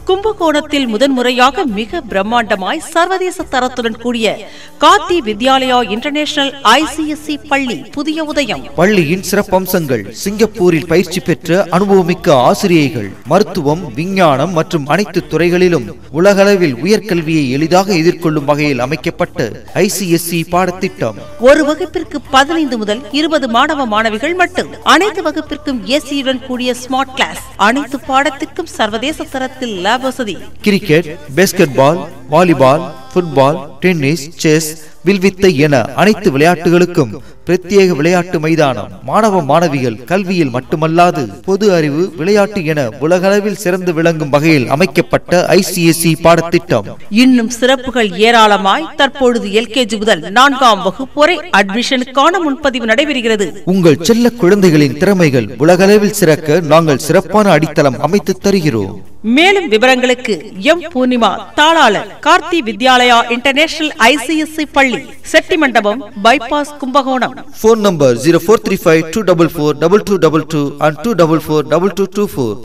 கும்பகோணத்தில் முதன்முறையாக மிக பிரம்மாண்டமாய் சர்வதேச தரத்துடன் கூடிய கார்த்தி வித்யாலயா இன்டர்நேஷனல் ICSE பள்ளி புதிய உதயம். பள்ளியின் சிறப்பம்சங்கள்: சிங்கப்பூரில் பயிற்சி பெற்ற அனுபவமிக்க ஆசிரியர்கள், மருத்துவம், விஞ்ஞானம் மற்றும் அனைத்து துறைகளிலும் உலகளவில் உயர்கல்வியை எளிதாக எதிர்கொள்ளும் வகையில் அமைக்கப்பட்ட ICSE பாடத்திட்டம். ஒரு வகுப்பிற்கு 15 முதல் 20 மாணவ மாணவிகள் மட்டும். அனைத்து வகுப்பிற்கும் ஏசியுடன் கூடிய ஸ்மார்ட் கிளாஸ். அனைத்து பாடத்திற்கும் சர்வதேச தரத்தில் லேப் வசதி. Cricket, basketball, volleyball, football, tennis, chess, வில்வித்தை என அனைத்து விளையாட்டுகளுக்கும் பிரத்யேக விளையாட்டு மைதானம். மாணவ மாணவிகள் கல்வியில் மட்டுமல்லாது பொது அறிவு, விளையாட்டு என உலகளவில் சிறந்து விளங்கும் வகையில் அமைக்கப்பட்ட ICSE பாடத்திட்டம். இன்னும் சிறப்புகள் ஏராளமாய். தற்பொழுது LKG முதல் 4ஆம் வகுப்பு வரை அட்மிஷனுக்கான முன்பதிவு நடைபெறுகிறது. உங்கள் செல்ல குழந்தைகளின் திறமைகள் உலகளவில் சிறக்க நாங்கள் சிறப்பான அடித்தளம் அமைத்து தருகிறோம். மேலும் விவரங்களுக்கு M. பூர்ணிமா, தாளாளர், கார்த்தி வித்யாலயா இன்டர்நேஷனல் ICSE பள்ளி, செட்டி மண்டபம், bypass, Kumbakonam. Phone number 0435 244 2222 and 244 2224.